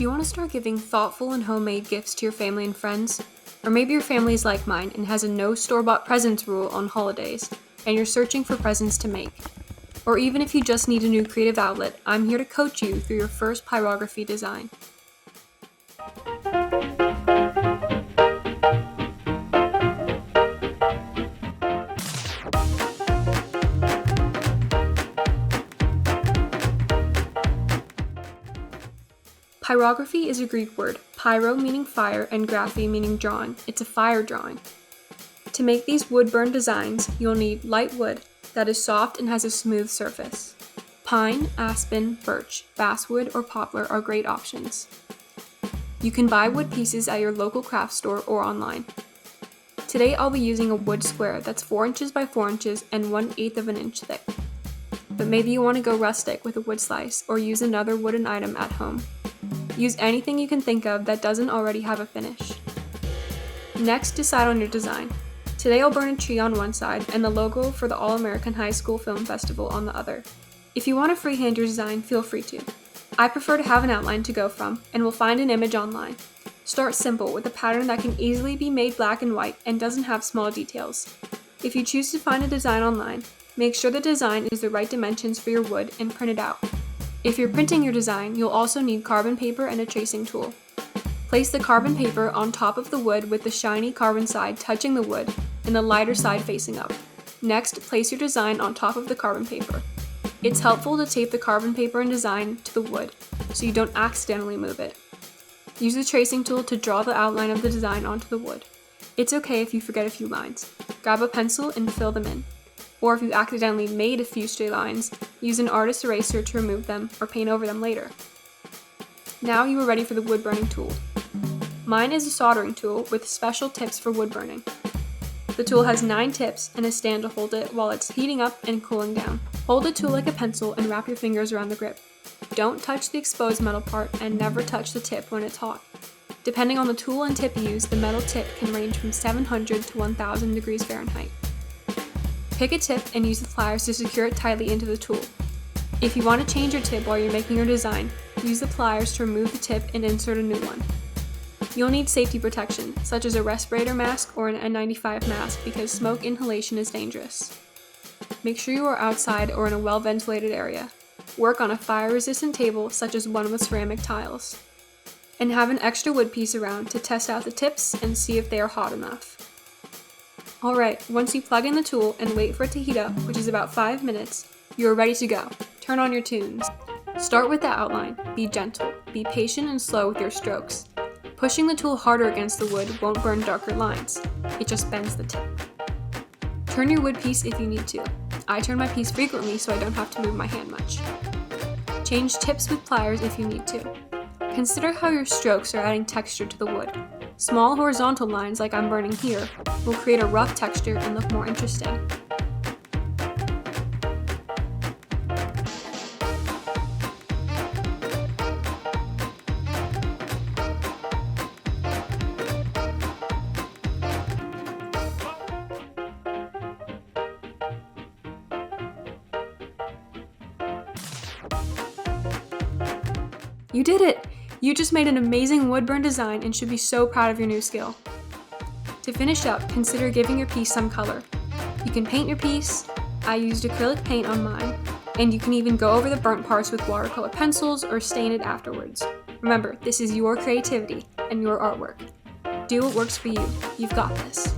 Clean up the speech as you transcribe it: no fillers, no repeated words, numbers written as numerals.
Do you want to start giving thoughtful and homemade gifts to your family and friends? Or maybe your family is like mine and has a no store-bought presents rule on holidays, and you're searching for presents to make. Or even if you just need a new creative outlet, I'm here to coach you through your first pyrography design. Pyrography is a Greek word, pyro meaning fire and graphy meaning drawing. It's a fire drawing. To make these wood-burn designs, you'll need light wood that is soft and has a smooth surface. Pine, aspen, birch, basswood, or poplar are great options. You can buy wood pieces at your local craft store or online. Today I'll be using a wood square that's 4 inches by 4 inches and 1/8 of an inch thick. But maybe you want to go rustic with a wood slice or use another wooden item at home. Use anything you can think of that doesn't already have a finish. Next, decide on your design. Today I'll burn a tree on one side and the logo for the All-American High School Film Festival on the other. If you want to freehand your design, feel free to. I prefer to have an outline to go from, and will find an image online. Start simple with a pattern that can easily be made black and white and doesn't have small details. If you choose to find a design online, make sure the design is the right dimensions for your wood and print it out. If you're printing your design, you'll also need carbon paper and a tracing tool. Place the carbon paper on top of the wood with the shiny carbon side touching the wood and the lighter side facing up. Next, place your design on top of the carbon paper. It's helpful to tape the carbon paper and design to the wood so you don't accidentally move it. Use the tracing tool to draw the outline of the design onto the wood. It's okay if you forget a few lines. Grab a pencil and fill them in. Or if you accidentally made a few stray lines, use an artist eraser to remove them or paint over them later. Now you are ready for the wood burning tool. Mine is a soldering tool with special tips for wood burning. The tool has 9 tips and a stand to hold it while it's heating up and cooling down. Hold the tool like a pencil and wrap your fingers around the grip. Don't touch the exposed metal part and never touch the tip when it's hot. Depending on the tool and tip used, the metal tip can range from 700 to 1000 degrees Fahrenheit. Pick a tip and use the pliers to secure it tightly into the tool. If you want to change your tip while you're making your design, use the pliers to remove the tip and insert a new one. You'll need safety protection, such as a respirator mask or an N95 mask, because smoke inhalation is dangerous. Make sure you are outside or in a well-ventilated area. Work on a fire-resistant table, such as one with ceramic tiles. And have an extra wood piece around to test out the tips and see if they are hot enough. Alright, once you plug in the tool and wait for it to heat up, which is about 5 minutes, you are ready to go. Turn on your tunes. Start with the outline. Be gentle. Be patient and slow with your strokes. Pushing the tool harder against the wood won't burn darker lines. It just bends the tip. Turn your wood piece if you need to. I turn my piece frequently so I don't have to move my hand much. Change tips with pliers if you need to. Consider how your strokes are adding texture to the wood. Small horizontal lines like I'm burning here will create a rough texture and look more interesting. You did it! You just made an amazing wood burn design and should be so proud of your new skill. To finish up, consider giving your piece some color. You can paint your piece. I used acrylic paint on mine, and you can even go over the burnt parts with watercolor pencils or stain it afterwards. Remember, this is your creativity and your artwork. Do what works for you. You've got this.